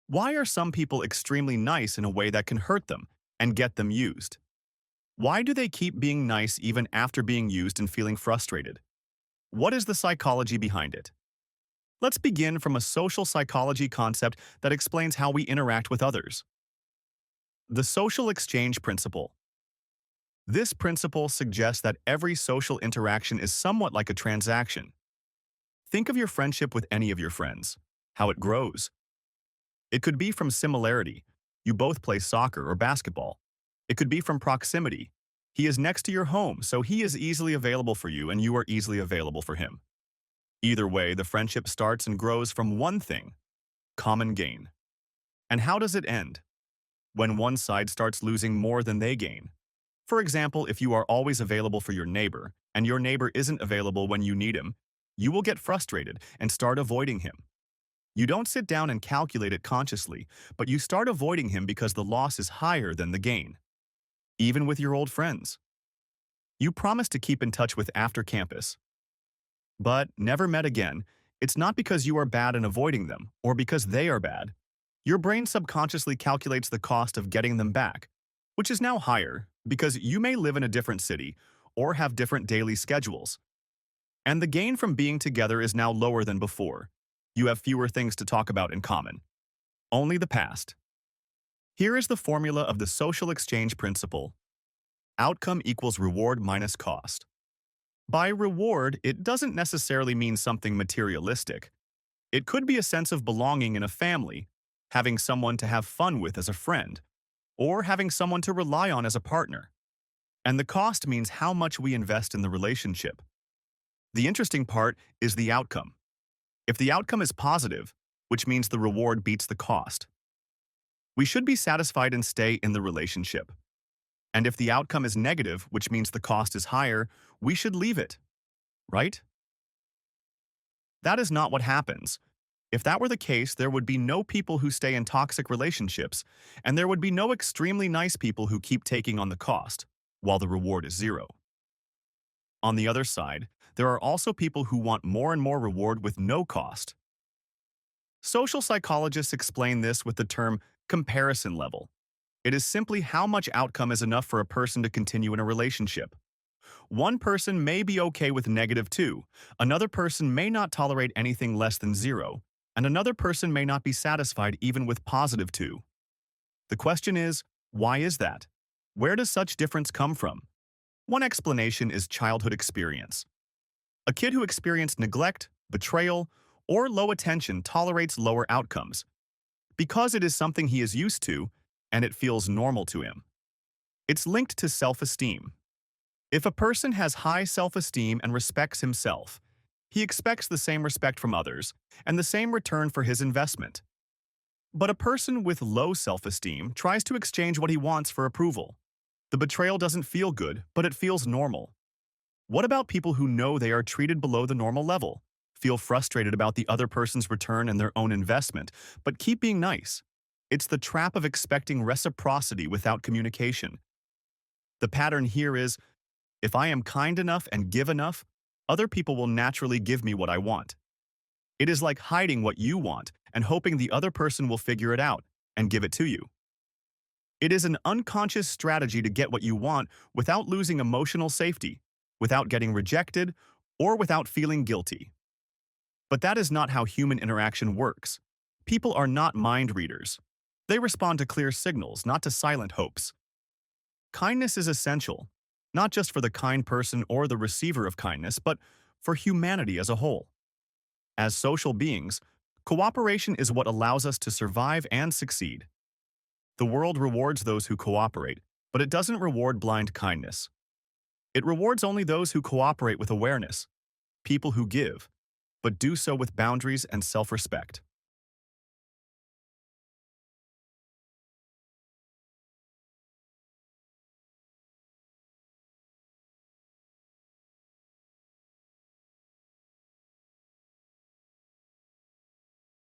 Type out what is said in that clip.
Why are some people extremely nice in a way that can hurt them and get them used? Why do they keep being nice even after being used and feeling frustrated? What is the psychology behind it? Let's begin from a social psychology concept that explains how we interact with others. The social exchange principle. This principle suggests that every social interaction is somewhat like a transaction. Think of your friendship with any of your friends, how it grows. It could be from similarity. You both play soccer or basketball. It could be from proximity. He is next to your home, so he is easily available for you and you are easily available for him. Either way, the friendship starts and grows from one thing: common gain. And how does it end? When one side starts losing more than they gain. For example, if you are always available for your neighbor, and your neighbor isn't available when you need him, you will get frustrated and start avoiding him. You don't sit down and calculate it consciously, but you start avoiding him because the loss is higher than the gain. Even with your old friends. You promise to keep in touch with after campus, but never met again. It's not because you are bad in avoiding them, or because they are bad. Your brain subconsciously calculates the cost of getting them back, which is now higher because you may live in a different city or have different daily schedules. And the gain from being together is now lower than before. You have fewer things to talk about in common. Only the past. Here is the formula of the social exchange principle. Outcome equals reward minus cost. By reward, it doesn't necessarily mean something materialistic. It could be a sense of belonging in a family, having someone to have fun with as a friend, or having someone to rely on as a partner. And the cost means how much we invest in the relationship. The interesting part is the outcome. If the outcome is positive, which means the reward beats the cost, we should be satisfied and stay in the relationship. And if the outcome is negative, which means the cost is higher, we should leave it, right? That is not what happens. If that were the case, there would be no people who stay in toxic relationships, and there would be no extremely nice people who keep taking on the cost, while the reward is zero. On the other side, there are also people who want more and more reward with no cost. Social psychologists explain this with the term comparison level. It is simply how much outcome is enough for a person to continue in a relationship. One person may be okay with -2, another person may not tolerate anything less than 0, and another person may not be satisfied even with +2. The question is, why is that? Where does such difference come from? One explanation is childhood experience. A kid who experienced neglect, betrayal, or low attention tolerates lower outcomes because it is something he is used to and it feels normal to him. It's linked to self-esteem. If a person has high self-esteem and respects himself, he expects the same respect from others and the same return for his investment. But a person with low self-esteem tries to exchange what he wants for approval. The betrayal doesn't feel good, but it feels normal. What about people who know they are treated below the normal level, feel frustrated about the other person's return and their own investment, but keep being nice? It's the trap of expecting reciprocity without communication. The pattern here is, if I am kind enough and give enough, other people will naturally give me what I want. It is like hiding what you want and hoping the other person will figure it out and give it to you. It is an unconscious strategy to get what you want without losing emotional safety, without getting rejected, or without feeling guilty. But that is not how human interaction works. People are not mind readers. They respond to clear signals, not to silent hopes. Kindness is essential, not just for the kind person or the receiver of kindness, but for humanity as a whole. As social beings, cooperation is what allows us to survive and succeed. The world rewards those who cooperate, but it doesn't reward blind kindness. It rewards only those who cooperate with awareness, people who give, but do so with boundaries and self-respect.